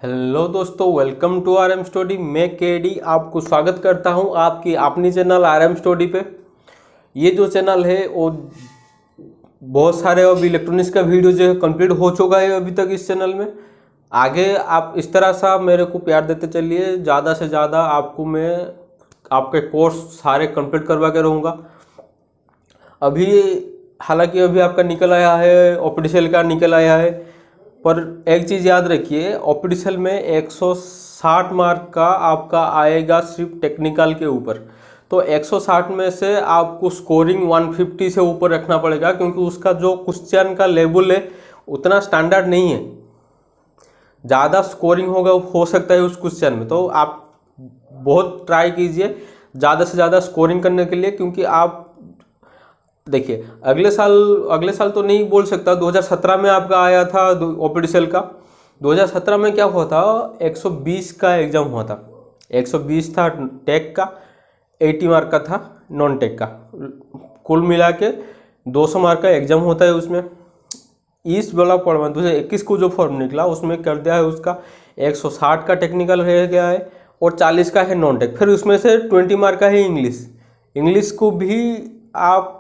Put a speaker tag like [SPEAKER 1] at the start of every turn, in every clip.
[SPEAKER 1] Hello दोस्तों, welcome to R M study. मैं K D आपको स्वागत करता हूं आपकी अपनी चैनल आर एम स्टडी पे। ये जो चैनल है वो बहुत सारे अब इलेक्ट्रॉनिक्स का वीडियो जो है कंप्लीट हो चुका है अभी तक इस चैनल में। आगे आप इस तरह सा मेरे को प्यार देते चलिए, ज़्यादा से ज़्यादा आपको मैं आपके कोर्स सारे कंप्लीट करवा के रहूँगा। अभी हालांकि अभी आपका निकल आया है, ऑप्टिकल का निकल आया है, पर एक चीज़ याद रखिए, ऑप्टिकल में 160 मार्क का आपका आएगा सिर्फ टेक्निकल के ऊपर। तो 160 में से आपको स्कोरिंग 150 से ऊपर रखना पड़ेगा, क्योंकि उसका जो क्वेश्चन का लेवल है उतना स्टैंडर्ड नहीं है। ज़्यादा स्कोरिंग होगा हो सकता है उस क्वेश्चन में, तो आप बहुत ट्राई कीजिए ज़्यादा से ज़्यादा स्कोरिंग करने के लिए। क्योंकि आप देखिए, अगले साल तो नहीं बोल सकता, 2017 में आपका आया था ओपीडीसीएल का। 2017 में क्या हुआ था, 120 का एग्जाम हुआ था। 120 था टेक का, 80 मार्क का था नॉन टेक का। कुल मिला के 200 मार्क का एग्जाम होता है उसमें। इस वाला फॉर्म 2021 को जो फॉर्म निकला उसमें कर दिया है उसका 160 का टेक्निकल रह गया है और 40 का है नॉन टेक। फिर उसमें से 20 मार्क का है इंग्लिश। इंग्लिश को भी आप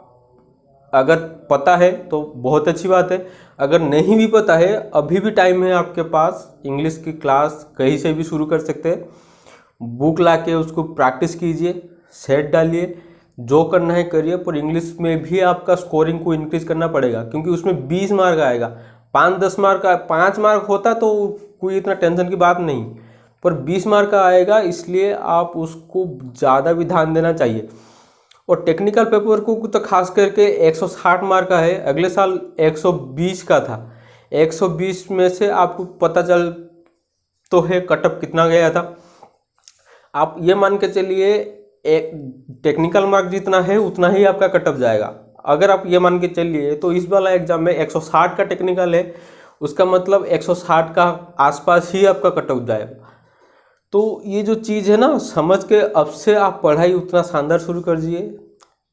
[SPEAKER 1] अगर पता है तो बहुत अच्छी बात है, अगर नहीं भी पता है अभी भी टाइम है आपके पास। इंग्लिश की क्लास कहीं से भी शुरू कर सकते हैं। बुक ला के उसको प्रैक्टिस कीजिए, सेट डालिए, जो करना है करिए, पर इंग्लिश में भी आपका स्कोरिंग को इंक्रीज करना पड़ेगा, क्योंकि उसमें 20 मार्क आएगा। 5-10 मार्क का 5 मार्क होता तो कोई इतना टेंशन की बात नहीं, पर 20 मार्क का आएगा, इसलिए आप उसको ज़्यादा भी ध्यान देना चाहिए। और टेक्निकल पेपर को तो खास करके 160 मार्क का है, अगले साल 120 का था। 120 में से आपको पता चल तो है कटअप कितना गया था। आप ये मान के चलिए एक टेक्निकल मार्क जितना है उतना ही आपका कटअप जाएगा। अगर आप ये मान के चलिए तो इस वाला एग्जाम में 160 का टेक्निकल है, उसका मतलब 160 का आसपास ही आपका कटअप जाएगा। तो ये जो चीज़ है ना, समझ के अब से आप पढ़ाई उतना शानदार शुरू कर दीजिए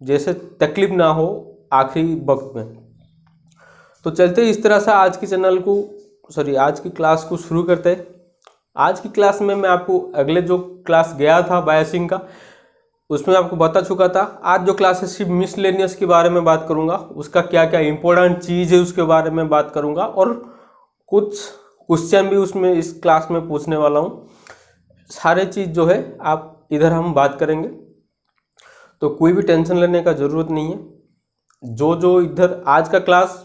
[SPEAKER 1] जैसे तकलीफ ना हो आखिरी वक्त में। तो चलते इस तरह से आज की क्लास को शुरू करते हैं। आज की क्लास में मैं आपको अगले जो क्लास गया था बायोसिंग का, उसमें आपको बता चुका था। आज जो क्लास है सिर्फ मिसलेनियस के बारे में बात करूंगा, उसका क्या क्या इंपॉर्टेंट चीज़ है उसके बारे में बात करूंगा, और कुछ क्वेश्चन भी उसमें इस क्लास में पूछने वाला हूँ। सारे चीज़ जो है आप इधर हम बात करेंगे, तो कोई भी टेंशन लेने का ज़रूरत नहीं है। जो इधर आज का क्लास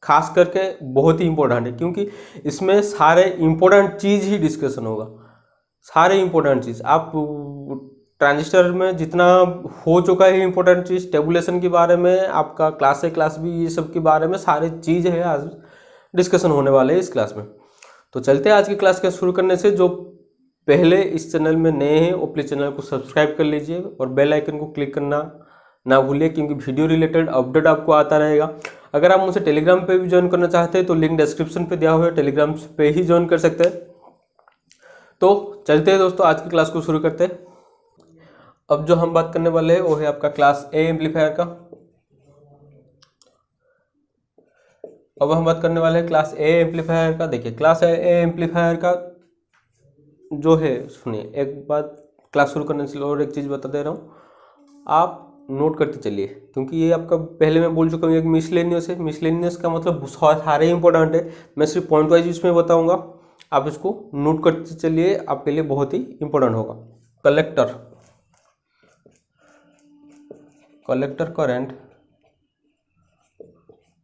[SPEAKER 1] खास करके बहुत ही इम्पोर्टेंट है, क्योंकि इसमें सारे इम्पोर्टेंट चीज़ ही डिस्कशन होगा। सारे इम्पोर्टेंट चीज़ आप ट्रांजिस्टर में जितना हो चुका है इम्पोर्टेंट चीज़, टेबुलेशन के बारे में, आपका क्लास ए क्लास बी, ये सब के बारे में सारे चीज़ है आज डिस्कशन होने वाले हैं इस क्लास में। तो चलते हैं आज की क्लास के शुरू करने से। जो पहले इस चैनल में नए हैं वो प्लीज़ चैनल को सब्सक्राइब कर लीजिए और बेल आइकन को क्लिक करना ना भूलिए, क्योंकि वीडियो रिलेटेड अपडेट आपको आता रहेगा। अगर आप मुझे टेलीग्राम पे भी ज्वाइन करना चाहते हैं तो लिंक डिस्क्रिप्शन पे दिया हुआ है, टेलीग्राम पे ही ज्वाइन कर सकते हैं। तो चलते हैं दोस्तों, आज की क्लास को शुरू करते हैं। अब जो हम बात करने वाले हैं वो है आपका क्लास ए एम्पलीफायर का। अब हम बात करने वाले हैं क्लास ए एम्पलीफायर का। देखिए, क्लास ए एम्पलीफायर का जो है, सुनिए एक बात, क्लास शुरू करने से और एक चीज़ बता दे रहा हूँ, आप नोट करते चलिए, क्योंकि ये आपका पहले मैं बोल चुका हूँ एक मिसलेनियस है। मिसलेनियस का मतलब सारे इंपॉर्टेंट है, मैं सिर्फ पॉइंट वाइज इसमें बताऊँगा, आप इसको नोट करते चलिए, आपके लिए बहुत ही इंपॉर्टेंट होगा। Collector current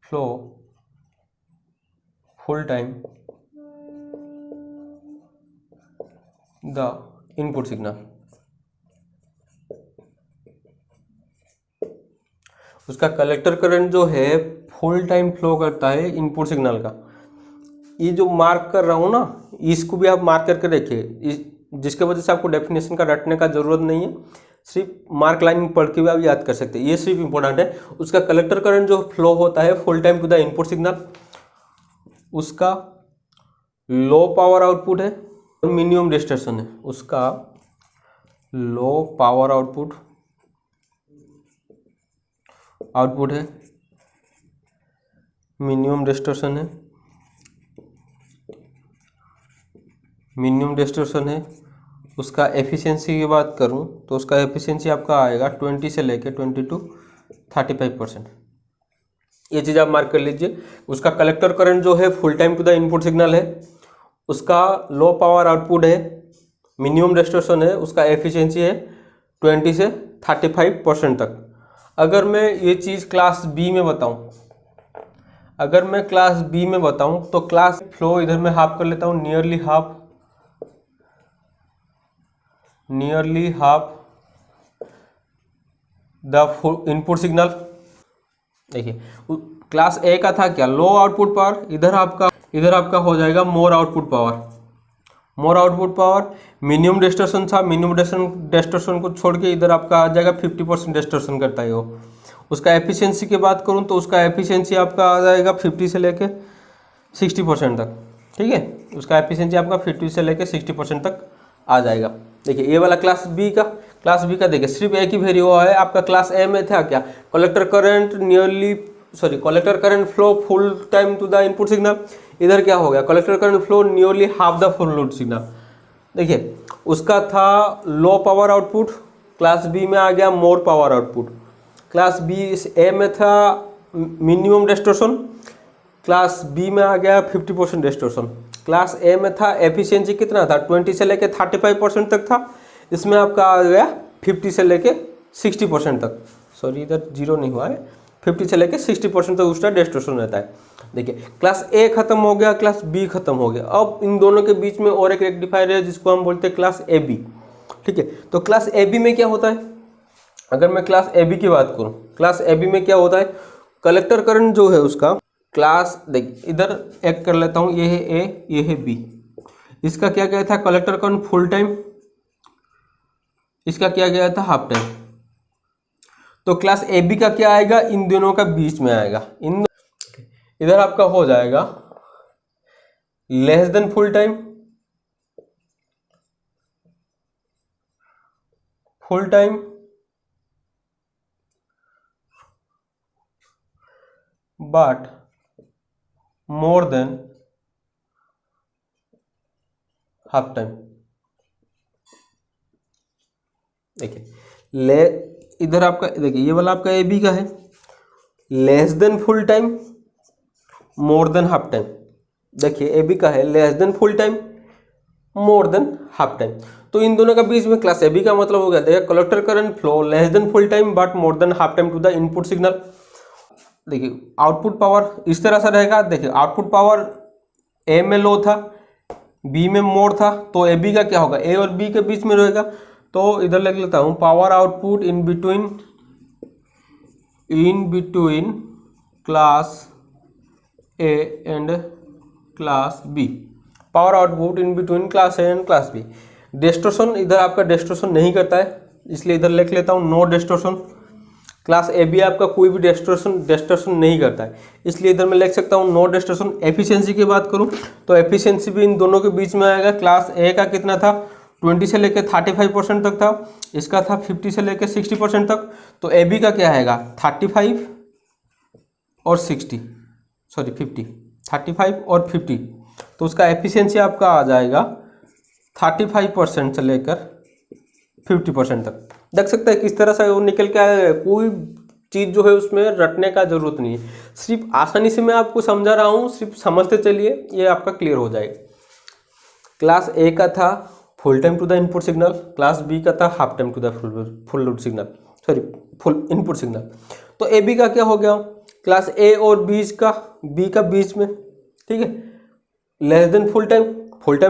[SPEAKER 1] flow full time the input signal. उसका कलेक्टर करंट जो है फुल टाइम फ्लो करता है इनपुट सिग्नल का। ये जो मार्क कर रहा हूँ ना, इसको भी आप मार्क करके रखिए, जिसके वजह से आपको डेफिनेशन का रटने का जरूरत नहीं है, सिर्फ मार्क लाइन पढ़ के भी आप याद कर सकते हैं, ये सिर्फ इंपॉर्टेंट है। उसका कलेक्टर करंट जो फ्लो होता है full time to the input signal, उसका लो पावर आउटपुट है और मिनिमम डिस्टॉर्शन है। उसका लो पावर आउटपुट है, मिनिमम डिस्टॉर्शन है, मिनिमम डिस्टॉर्शन है, उसका एफिशिएंसी की बात करूं तो उसका एफिशिएंसी आपका आएगा 20 से लेके 20 to 35%। ये चीज़ आप मार्क कर लीजिए। उसका कलेक्टर करंट जो है full time to the input signal है, उसका लो पावर आउटपुट है, मिनिमम डिस्टॉर्शन है, उसका एफिशिएंसी है 20 से 35% तक। अगर मैं ये चीज़ क्लास बी में बताऊं, अगर मैं क्लास बी में बताऊं तो क्लास फ्लो इधर मैं हाफ कर लेता हूं, nearly half the input signal. देखिए क्लास ए का था क्या, लो आउटपुट पावर, इधर आपका हो जाएगा मोर आउटपुट पावर। मिनिमम डिस्टॉर्शन था, मिनिमम डिस्टॉर्शन को छोड़ के इधर आपका आ जाएगा 50% डिस्टॉर्शन करता है वो। उसका एफिशिएंसी की बात करूं तो उसका एफिशिएंसी आपका आ जाएगा 50 से लेके 60% तक। ठीक है, उसका एफिशिएंसी आपका 50 से लेके 60% तक आ जाएगा। देखिए ये वाला क्लास बी का देखिए सिर्फ एक ही वेरी हुआ है। आपका क्लास ए में था क्या, collector current flow full time to the input signal. इधर क्या हो गया, collector current flow nearly half the full load signal. देखिए उसका था low power output, class B में आ गया more power output. Class B A में था मिनिमम डिस्टॉर्शन, क्लास बी में आ गया 50% डिस्टॉर्शन। क्लास ए में था एफिशिएंसी कितना था, 20 से लेके 35% तक था। इसमें आपका आ गया 50 से लेके 60% तक। सॉरी इधर जीरो नहीं हुआ है, 50 से लेके 60% तक उसका डिस्टॉर्शन रहता है। देखिए क्लास ए खत्म हो गया, क्लास बी खत्म हो गया। अब इन दोनों के बीच में और एक रेक्टिफायर है जिसको हम बोलते हैं क्लास ए बी। ठीक है, तो क्लास ए बी में क्या होता है, अगर मैं क्लास ए बी की बात करूं, क्लास ए बी में क्या होता है, कलेक्टर करंट जो है उसका क्लास, देखिए इधर एक कर लेता हूं, ये है ए, ये है बी। इसका क्या गया था, कलेक्टर करंट फुल टाइम, इसका क्या गया था हाफ टाइम। तो क्लास ए बी का क्या आएगा, इन दोनों का बीच में आएगा। इधर आपका हो जाएगा less than full time, but more than half time. देखिए इधर आपका, देखिए ये वाला आपका ए बी का है, लेस देन फुल टाइम, मोर देन हाफ टाइम। देखिए ए बी का है लेस देन फुल टाइम, मोर देन हाफ टाइम। तो इन दोनों का बीच में क्लास ए बी का मतलब हो गया, देखिए collector current flow less than full time but more than half time to the input signal. देखिए आउटपुट पावर इस तरह से रहेगा। देखिए आउटपुट पावर ए में लो था, बी में मोर था, तो ए बी का क्या होगा, ए और बी के बीच में रहेगा। तो इधर लिख लेता हूं, power output in between class A and class B, power output in between class A and class B. Distortion इधर आपका डिस्टॉर्शन नहीं करता है, इसलिए इधर लिख लेता हूँ no distortion. Class A B आपका कोई भी डिस्टॉर्शन नहीं करता है, इसलिए इधर मैं लिख सकता हूँ नो डिस्टॉर्शन। एफिशिएंसी की बात करूँ तो एफिशिएंसी भी इन दोनों के बीच में आएगा। क्लास ए का कितना था, 20 से लेकर 35% तक था, इसका था 50 से लेकर 60% तक। तो ए बी का क्या आएगा, 35 और 60, सॉरी 50, 35 और 50। तो उसका एफिशिएंसी आपका आ जाएगा 35% से लेकर 50% तक। देख सकते हैं किस तरह से वो निकल के आया है। कोई चीज़ जो है उसमें रटने का जरूरत नहीं है, सिर्फ आसानी से मैं आपको समझा रहा हूँ, सिर्फ समझते चलिए, ये आपका क्लियर हो जाएगा। क्लास ए का था full time to the input signal, class B का था half time to the full load signal, sorry full input signal. तो ए बी का क्या हो गया, क्लास ए और बी का बीच में, ठीक है, लेस देन फुल टाइम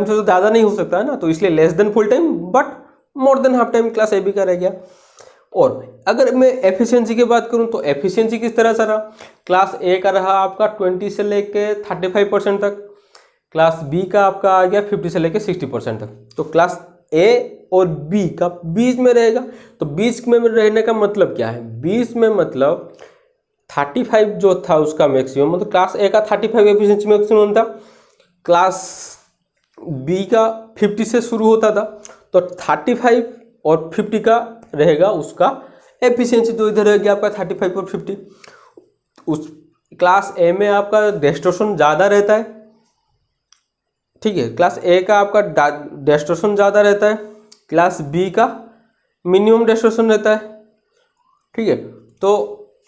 [SPEAKER 1] से तो ज़्यादा नहीं हो सकता है ना, तो इसलिए less than full time but more than half time class A B का रह गया। और अगर मैं एफिशिएंसी की बात करूं तो एफिशिएंसी किस तरह से रहा, क्लास ए का रहा आपका 20 से लेके 35% तक, क्लास बी का आपका आ गया 50 से लेके 60% तक। तो क्लास ए और बी का बीच में रहेगा। तो बीच में रहने का मतलब क्या है, बीच में मतलब 35 जो था उसका मैक्सिमम, मतलब क्लास ए का 35 एफिशिएंसी मैक्सिमम था, क्लास बी का 50 से शुरू होता था, तो 35 और 50 का रहेगा उसका एफिशिएंसी। तो इधर रहेगा आपका 35 और 50। उस क्लास ए में आपका डिस्टॉर्शन ज़्यादा रहता है, ठीक है। क्लास ए का आपका डिस्टॉर्शन ज़्यादा रहता है, क्लास बी का मिनिमम डिस्टॉर्शन रहता है। ठीक है, तो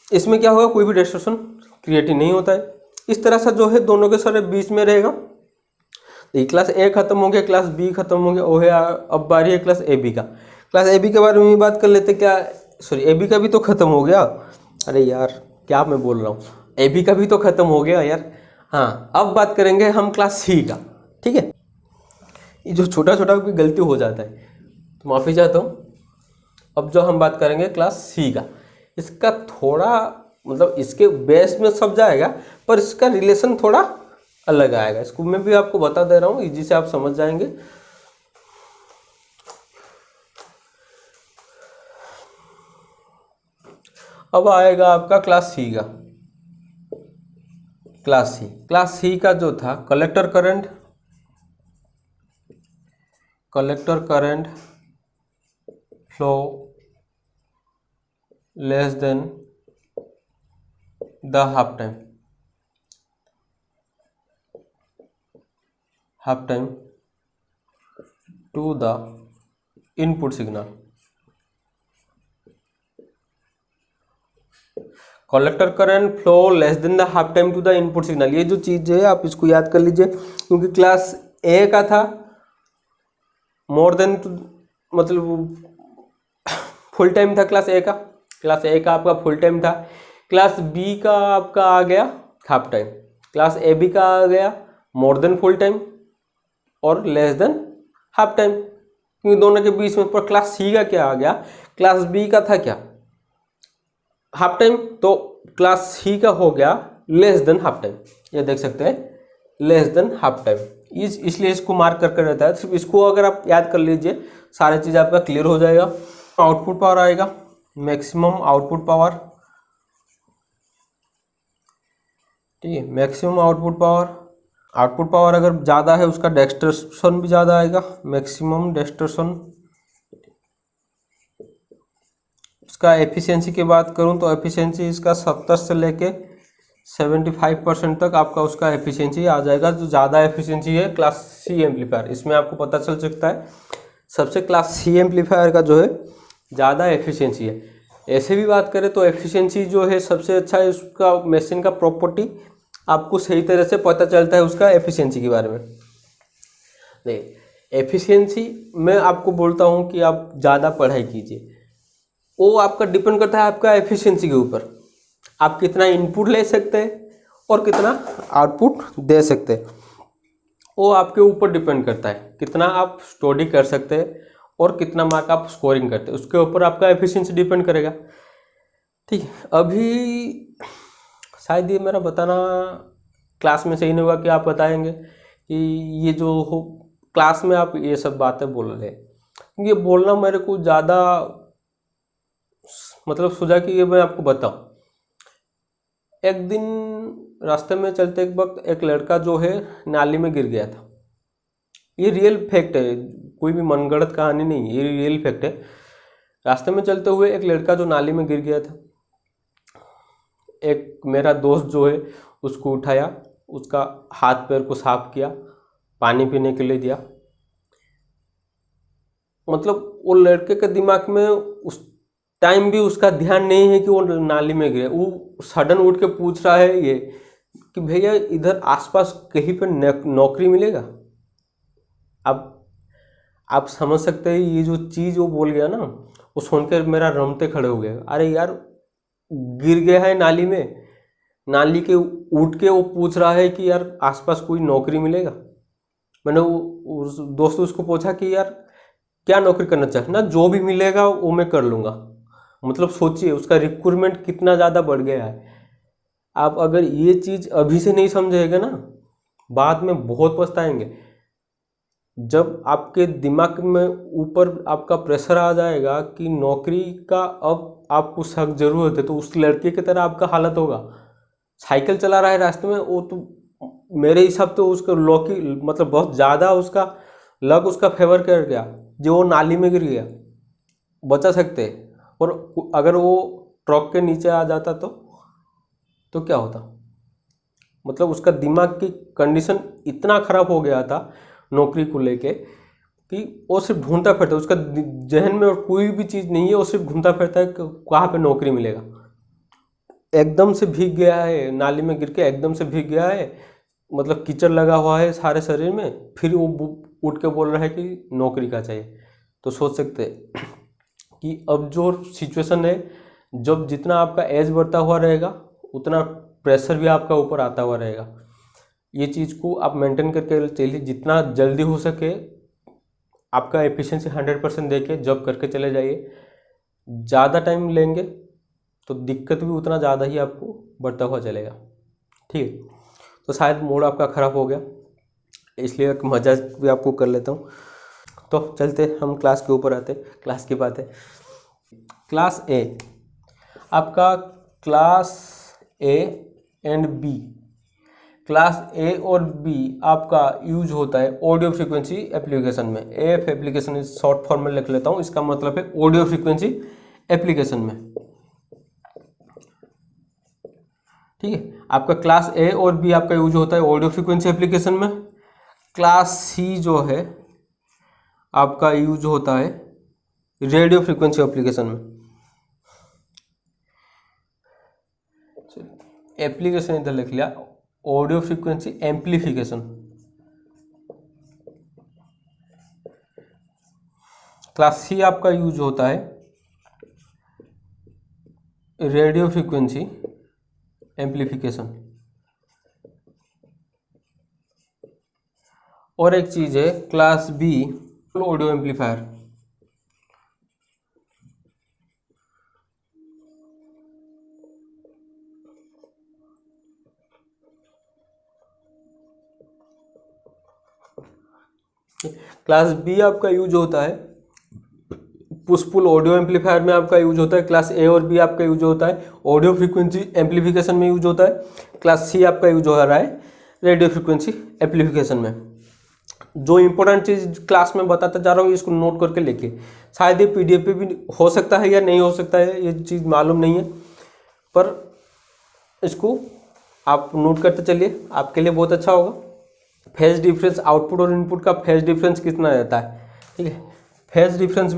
[SPEAKER 1] इसमें क्या होगा, कोई भी डिस्टॉर्शन क्रिएट ही नहीं होता है। इस तरह से जो है दोनों के सारे बीच में रहेगा। ये क्लास ए खत्म हो गया, क्लास बी खत्म हो गया, वो है अब बारी है क्लास ए बी का। क्लास ए बी के बारे में भी बात कर लेते क्या, सॉरी ए बी का भी तो खत्म हो गया, अरे यार क्या मैं बोल रहा हूँ, ए बी का भी तो खत्म हो गया यार। हाँ, अब बात करेंगे हम क्लास सी का। ठीक है, ये जो छोटा छोटा भी गलती हो जाता है तो माफ़ी चाहता हूँ। अब जो हम बात करेंगे क्लास सी का, इसका थोड़ा मतलब इसके बेस में सब जाएगा पर इसका रिलेशन थोड़ा अलग आएगा। इसको मैं भी आपको बता दे रहा हूँ, इजी से आप समझ जाएंगे। अब आएगा आपका क्लास सी का। क्लास सी का जो था collector current flow less than the half time to the input signal. Collector current flow less than the half time to the input signal, ये जो चीज़ है आप इसको याद कर लीजिए, क्योंकि क्लास ए का था मोर देन मतलब फुल टाइम था क्लास ए का आपका फुल टाइम था। क्लास बी का आपका आ गया half time, class A B का आ गया मोर देन फुल टाइम और लेस देन हाफ टाइम, क्योंकि दोनों के बीच में। पर क्लास सी का क्या आ गया, क्लास बी का था क्या हाफ टाइम, तो क्लास सी का हो गया लेस देन हाफ टाइम। ये देख सकते हैं लेस देन हाफ टाइम, इसलिए इसको मार्क करके रहता है। सिर्फ इसको अगर आप याद कर लीजिए सारी चीज़ आपका क्लियर हो जाएगा। आउटपुट पावर आएगा मैक्सिमम आउटपुट पावर, ठीक है, मैक्सिमम आउटपुट पावर अगर ज़्यादा है उसका डिस्टॉर्शन भी ज़्यादा आएगा, मैक्सिमम डिस्टॉर्शन। इसका एफिशिएंसी की बात करूं तो एफिशिएंसी इसका 70 से लेके 75% तक आपका उसका एफिशिएंसी आ जाएगा। जो ज़्यादा एफिशिएंसी है क्लास सी एम्पलीफायर, इसमें आपको पता चल सकता है सबसे क्लास सी एम्पलीफायर का जो है ज़्यादा एफिशिएंसी है। ऐसे भी बात करें तो एफिशिएंसी जो है सबसे अच्छा है, उसका मशीन का प्रॉपर्टी आपको सही तरह से पता चलता है उसका एफिशिएंसी के बारे में। नहीं, एफिशिएंसी मैं आपको बोलता हूँ कि आप ज़्यादा पढ़ाई कीजिए, वो आपका डिपेंड करता है आपका एफिशिएंसी के ऊपर। आप कितना इनपुट ले सकते हैं और कितना आउटपुट दे सकते हैं, वो आपके ऊपर डिपेंड करता है। कितना आप स्टडी कर सकते हैं और कितना मार्क आप स्कोरिंग करते हैं, उसके ऊपर आपका एफिशिएंसी डिपेंड करेगा। ठीक है, अभी शायद ये मेरा बताना क्लास में सही नहीं होगा कि आप बताएंगे कि ये जो हो क्लास में आप ये सब बातें बोल रहे हैं, क्योंकि ये बोलना मेरे को ज़्यादा मतलब सूझा कि ये मैं आपको बताऊं। एक दिन रास्ते में चलते वक्त एक लड़का जो है नाली में गिर गया था। ये रियल फैक्ट है, कोई भी मनगढ़ंत कहानी नहीं, ये रियल फैक्ट है। रास्ते में चलते हुए एक लड़का जो नाली में गिर गया था, एक मेरा दोस्त जो है उसको उठाया, उसका हाथ पैर को साफ किया, पानी पीने के लिए दिया। मतलब वो लड़के के दिमाग में उस टाइम भी उसका ध्यान नहीं है कि वो नाली में गिरे। वो सडन उठ के पूछ रहा है ये कि भैया इधर आसपास कहीं पे नौकरी मिलेगा। अब आप समझ सकते हैं ये जो चीज़ वो बोल गया ना, वो सुनकर मेरा रमते खड़े हो गए। अरे यार गिर गया है नाली में, नाली के उठ के वो पूछ रहा है कि यार आसपास कोई नौकरी मिलेगा। मैंने उस दोस्त उसको पूछा कि यार क्या नौकरी करना चाहते ना, जो भी मिलेगा वो मैं कर लूँगा। मतलब सोचिए उसका रिक्वायरमेंट कितना ज़्यादा बढ़ गया है। आप अगर ये चीज़ अभी से नहीं समझेंगे ना, बाद में बहुत पछताएंगे। जब आपके दिमाग में ऊपर आपका प्रेशर आ जाएगा कि नौकरी का अब आपको सख्त ज़रूरत है, तो उस लड़के की तरह आपका हालत होगा। साइकिल चला रहा है रास्ते में, वो तो मेरे हिसाब तो उसका लौकी मतलब बहुत ज़्यादा उसका लक उसका फेवर कर गया, जो वो नाली में गिर गया। बचा सकते, और अगर वो ट्रक के नीचे आ जाता तो क्या होता। मतलब उसका दिमाग की कंडीशन इतना ख़राब हो गया था, नौकरी को लेके कि वो सिर्फ घूमता फिरता है, उसका जहन में और कोई भी चीज़ नहीं है, वो सिर्फ घूमता फिरता है कि कहाँ पे नौकरी मिलेगा। एकदम से भीग गया है, नाली में गिर के एकदम से भीग गया है, मतलब कीचड़ लगा हुआ है सारे शरीर में, फिर वो उठ के बोल रहा है कि नौकरी का चाहिए। तो सोच सकते हैं कि अब जो सिचुएशन है, जब जितना आपका एज बढ़ता हुआ रहेगा उतना प्रेशर भी आपका ऊपर आता हुआ रहेगा। ये चीज़ को आप मेंटेन करके चलिए, जितना जल्दी हो सके आपका एफिशिएंसी 100% दे के जॉब करके चले जाइए। ज़्यादा टाइम लेंगे तो दिक्कत भी उतना ज़्यादा ही आपको बढ़ता हुआ चलेगा। ठीक है, तो शायद मूड आपका ख़राब हो गया, इसलिए एक मजाक भी आपको कर लेता हूँ। तो चलते हम क्लास के ऊपर आते, क्लास की बात है। क्लास ए आपका, class A and B, class A और बी आपका यूज होता है ऑडियो फ्रीक्वेंसी एप्लीकेशन में। F application is short form में लिख लेता हूँ, इसका मतलब है ऑडियो फ्रीक्वेंसी एप्लीकेशन में। ठीक है, आपका क्लास ए और बी आपका यूज होता है ऑडियो फ्रीक्वेंसी एप्लीकेशन में। क्लास सी जो है आपका यूज होता है रेडियो फ्रीक्वेंसी एप्लीकेशन में। एप्लीकेशन इधर लिख लिया, audio frequency amplification. Class C आपका यूज होता है रेडियो फ्रीक्वेंसी एम्पलीफिकेशन। और एक चीज है class B, audio amplifier. Class B आपका यूज होता है पुश पुल ऑडियो एम्पलीफायर में, आपका यूज होता है। क्लास ए और बी आपका यूज होता है ऑडियो फ्रीक्वेंसी एम्पलीफिकेशन में यूज होता है। क्लास सी आपका यूज हो रहा है रेडियो फ्रीक्वेंसी एम्पलीफिकेशन में। जो इंपॉर्टेंट चीज़ क्लास में बताता जा रहा हूँ इसको नोट करके लेके, शायद ये पीडीएफ पे भी हो सकता है या नहीं हो सकता है, ये चीज़ मालूम नहीं है, पर इसको आप नोट करते चलिए, आपके लिए बहुत अच्छा होगा। फेज डिफरेंस, आउटपुट और इनपुट का फेज डिफरेंस कितना रहता है, ठीक है। Phase difference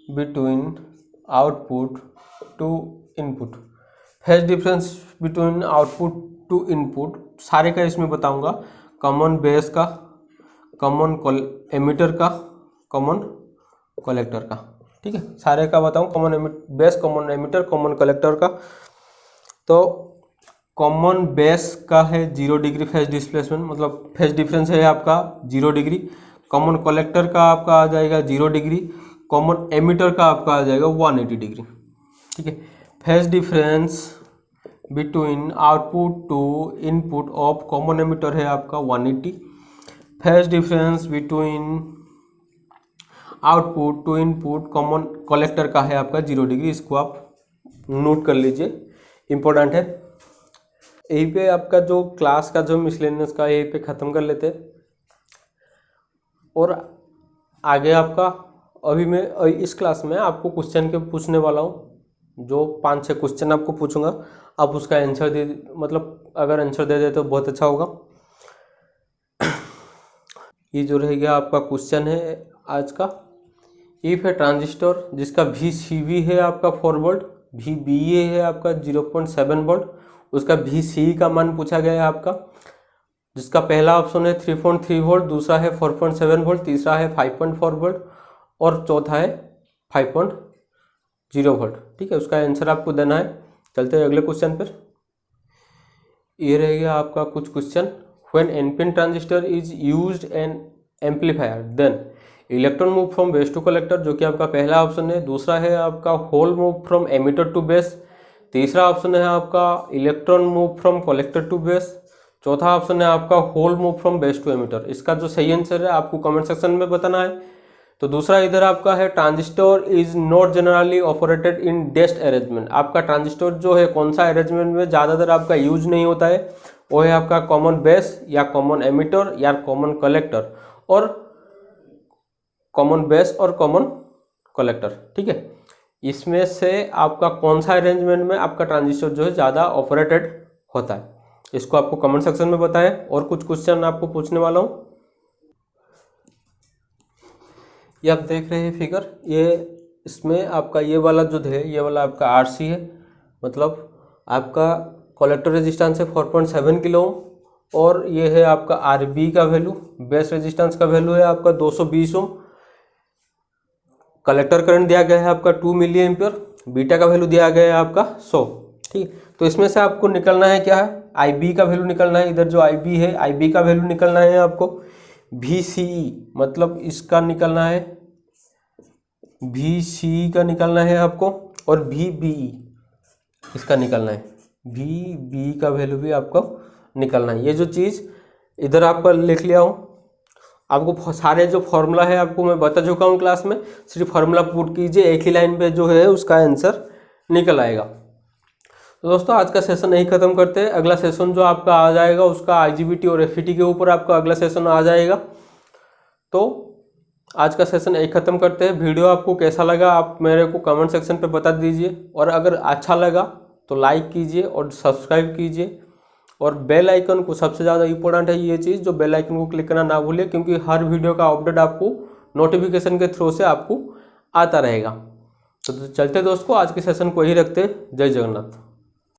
[SPEAKER 1] between output to input. Phase difference between output to input सारे का इसमें बताऊंगा, कॉमन बेस का, कॉमन एमिटर का, कॉमन कलेक्टर का, ठीक है, सारे का बताऊं, common base, common emitter, common collector का। तो कॉमन बेस का है 0 डिग्री फेज डिस्प्लेसमेंट, मतलब फेज डिफरेंस है आपका 0 डिग्री। कॉमन कलेक्टर का आपका आ जाएगा 0 डिग्री। कॉमन एमिटर का आपका आ जाएगा 180 डिग्री, ठीक है। Phase difference between output to input of common emitter है आपका 180। Phase difference between output to input common collector का है आपका 0 डिग्री। इसको आप नोट कर लीजिए, इंपॉर्टेंट है। यहीं पे आपका जो क्लास का जो मिसलेनियस का यहीं पे ख़त्म कर लेते हैं, और आगे आपका अभी मैं इस क्लास में आपको क्वेश्चन के पूछने वाला हूँ, जो 5-6 क्वेश्चन आपको पूछूंगा, आप उसका आंसर दे, मतलब अगर आंसर दे दे तो बहुत अच्छा होगा। ये जो रहेगा आपका क्वेश्चन है आज का, इफ है ट्रांजिस्टर जिसका VCV है आपका 4 वोल्ट, VBA है आपका 0.7 वोल्ट, उसका VCE का मान पूछा गया है आपका, जिसका पहला ऑप्शन है 3.3 वोल्ट, दूसरा है 4.7 वोल्ट, तीसरा है 5.4 वोल्ट और चौथा है 5.0 वोल्ट, ठीक है। उसका आंसर आपको देना है। चलते हैं अगले क्वेश्चन पर। ये रहेगा आपका कुछ question. When NPN transistor is used an amplifier then electron move from base to collector, जो कि आपका पहला ऑप्शन है। दूसरा है आपका hole move from emitter to base. तीसरा ऑप्शन है आपका electron move from collector to base. चौथा ऑप्शन है आपका hole move from base to emitter. इसका जो सही आंसर है आपको कमेंट सेक्शन में बताना है। तो दूसरा इधर आपका है transistor is not generally operated in डेस्ड अरेंजमेंट। आपका ट्रांजिस्टर जो है कौन सा अरेंजमेंट में ज़्यादातर आपका यूज नहीं होता है, वो है आपका कॉमन बेस या कॉमन एमिटर या कॉमन कलेक्टर, और कॉमन बेस और कॉमन कलेक्टर, ठीक है। इसमें से आपका कौन सा अरेंजमेंट में आपका ट्रांजिस्टर जो है ज़्यादा ऑपरेटेड होता है, इसको आपको कमेंट सेक्शन में बताएं। और कुछ क्वेश्चन आपको पूछने वाला हूँ। ये आप देख रहे हैं फिगर, ये इसमें आपका ये वाला जो है, ये वाला आपका RC है, मतलब आपका कलेक्टर रेजिस्टेंस है 4.7 किलो ओम, और ये है आपका RB का वैल्यू, बेस रेजिस्टेंस का वैल्यू है आपका 220 ओम। कलेक्टर करंट दिया गया है आपका 2 मिली एम्पियर, बीटा का वैल्यू दिया गया है आपका 100। ठीक, तो इसमें से आपको निकलना है क्या है, IB का वैल्यू निकलना है। इधर जो IB है, IB का वैल्यू निकलना है आपको। VCE मतलब इसका निकलना है, VCE का निकलना है आपको, और VBE इसका निकलना है। VBE का वैल्यू भी आपको निकलना है। ये जो चीज़ इधर आपका लिख लिया हूँ, आपको सारे जो फॉर्मूला है आपको मैं बता चुका हूँ क्लास में, सिर्फ फार्मूला पुट कीजिए, एक ही लाइन पे जो है उसका आंसर निकल आएगा। तो दोस्तों आज का सेशन यही खत्म करते हैं। अगला सेशन जो आपका आ जाएगा उसका IGBT और FET के ऊपर आपका अगला सेशन आ जाएगा। तो आज का सेशन यही खत्म करते हैं। वीडियो आपको कैसा लगा आप मेरे को कमेंट सेक्शन पे बता दीजिए, और अगर अच्छा लगा तो लाइक कीजिए और सब्सक्राइब कीजिए, और बेल आइकन को, सबसे ज़्यादा इंपॉर्टेंट है ये चीज़, जो बेल आइकन को क्लिक करना ना भूलिए, क्योंकि हर वीडियो का अपडेट आपको नोटिफिकेशन के थ्रू से आपको आता रहेगा। तो चलते दोस्तों, आज के सेशन को यही रखते हैं। जय जगन्नाथ।